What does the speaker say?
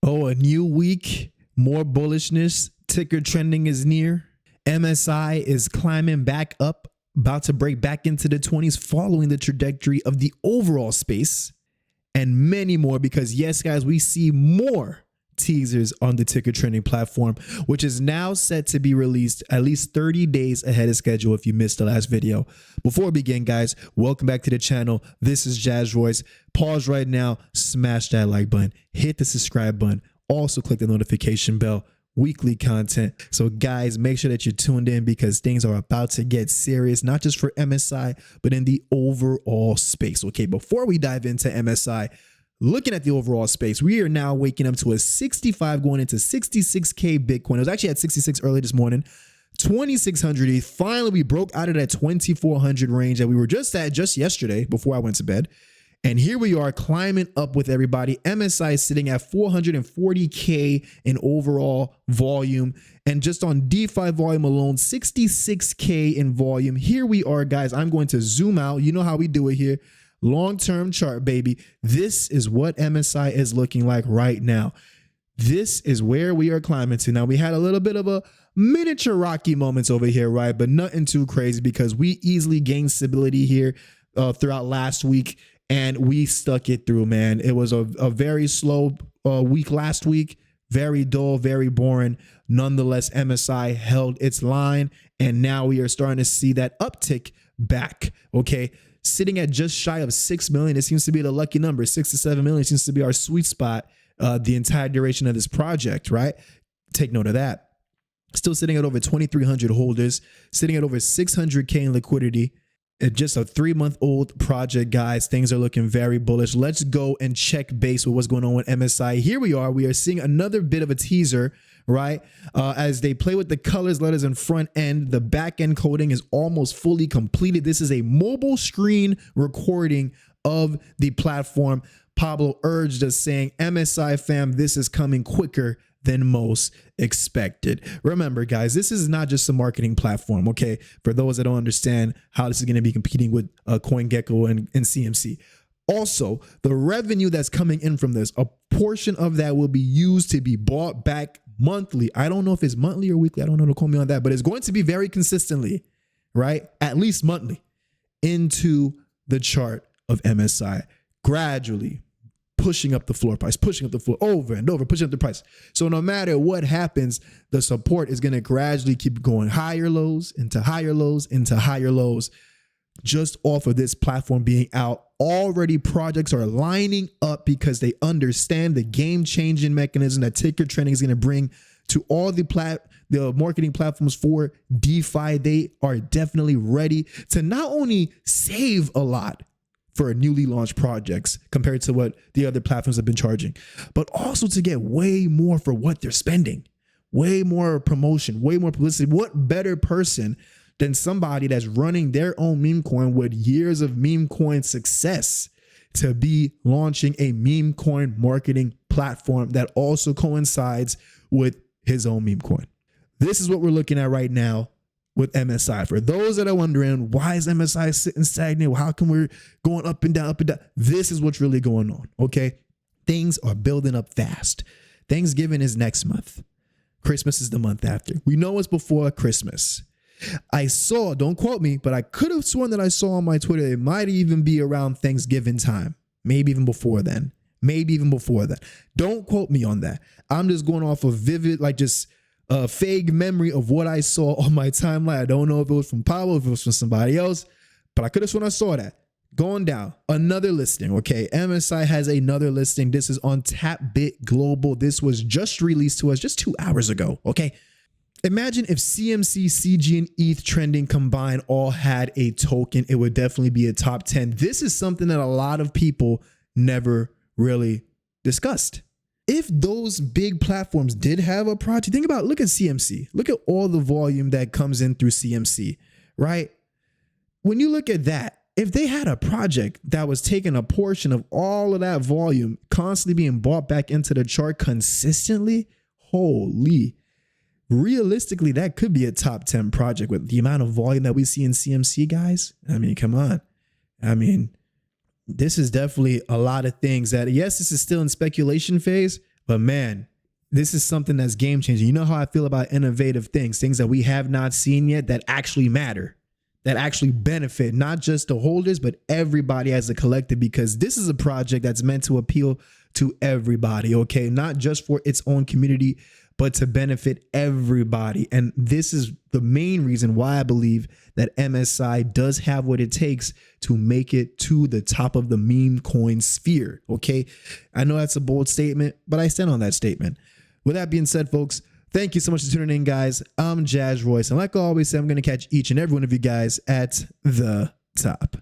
Oh, a new week, more bullishness. Ticker trending is near. MSI is climbing back up, about to break back into the 20s, following the trajectory of the overall space, and many more. Because yes, guys, we see more teasers on the ticker trending platform, which is now set to be released at least 30 days ahead of schedule if you missed the last video. Before we begin, guys, welcome back to the channel. This is Jazz Royce. Pause right now, smash that like button, hit the subscribe button, also click the notification bell. Weekly content. So guys, make sure that you're tuned in because things are about to get serious, not just for MSI, but in the overall space. Okay, before we dive into MSI, looking at the overall space, we are now waking up to a 65 going into 66K Bitcoin. It was actually at 66 early this morning. 2600 ETH. Finally, we broke out of that 2400 range that we were just at just yesterday before I went to bed. And here we are climbing up with everybody. MSI is sitting at 440K in overall volume. And just on DeFi volume alone, 66K in volume. Here we are, guys. I'm going to zoom out. You know how we do it here. Long-term chart, baby. This is what MSI is looking like right now. This is where we are climbing to. Now, we had a little bit of a miniature rocky moments over here, right? But nothing too crazy because we easily gained stability here throughout last week. And we stuck it through, man. It was a very slow week last week. Very dull, very boring. Nonetheless, MSI held its line. And now we are starting to see that uptick back, okay? Sitting at just shy of 6 million. It seems to be the lucky number. 6 to 7 million seems to be our sweet spot the entire duration of this project, right? Take note of that. Still sitting at over 2,300 holders. Sitting at over 600K in liquidity. It's just a 3-month-old project, guys. Things are looking very bullish. Let's go and check base with what's going on with MSI. Here we are. We are seeing another bit of a teaser, right? As they play with the colors, letters, and front end. The back end coding is almost fully completed. This is a mobile screen recording of the platform. Pablo urged us saying, MSI fam, this is coming quicker than most expected. Remember, guys, this is not just a marketing platform, okay? For those that don't understand how this is going to be competing with CoinGecko and CMC. Also, the revenue that's coming in from this, a portion of that will be used to be bought back monthly. I don't know if it's monthly or weekly. I don't know, don't quote me on that, but it's going to be very consistently, right? At least monthly into the chart of MSI, gradually pushing up the floor price, pushing up the floor over and over, pushing up the price. So no matter what happens, the support is going to gradually keep going higher lows into higher lows into higher lows. Just off of this platform being out, already projects are lining up because they understand the game-changing mechanism that ticker trending is going to bring to all the marketing platforms for DeFi. They are definitely ready to not only save a lot for newly launched projects compared to what the other platforms have been charging, but also to get way more for what they're spending, way more promotion, way more publicity. What better person than somebody that's running their own meme coin with years of meme coin success to be launching a meme coin marketing platform that also coincides with his own meme coin? This is what we're looking at right now with MSI. For those that are wondering, why is MSI sitting stagnant? How come we're going up and down, up and down? This is what's really going on, okay? Things are building up fast. Thanksgiving is next month. Christmas is the month after. We know it's before Christmas. I saw, don't quote me, but I could have sworn that I saw on my Twitter, it might even be around Thanksgiving time. Maybe even before then. Maybe even before that. Don't quote me on that. I'm just going off of vivid, like just a vague memory of what I saw on my timeline. I don't know if it was from Pablo, if it was from somebody else, but I could have sworn I saw that. Going down, another listing, okay? MSI has another listing. This is on TapBit Global. This was just released to us just 2 hours ago, okay? Imagine if CMC, CG, and ETH trending combined all had a token. It would definitely be a top 10. This is something that a lot of people never really discussed. If those big platforms did have a project, think about, look at CMC. Look at all the volume that comes in through CMC, right? When you look at that, if they had a project that was taking a portion of all of that volume, constantly being bought back into the chart consistently, holy, realistically, that could be a top 10 project with the amount of volume that we see in CMC, guys. I mean, come on. I mean, this is definitely a lot of things that, yes, this is still in speculation phase. But man, this is something that's game changing. You know how I feel about innovative things that we have not seen yet that actually matter, that actually benefit not just the holders, but everybody as a collective, because this is a project that's meant to appeal to everybody, okay? Not just for its own community, but to benefit everybody. And this is the main reason why I believe that MSI does have what it takes to make it to the top of the meme coin sphere, okay? I know that's a bold statement, but I stand on that statement. With that being said, folks, thank you so much for tuning in, guys. I'm Jazz Royce, and like I always say, I'm going to catch each and every one of you guys at the top.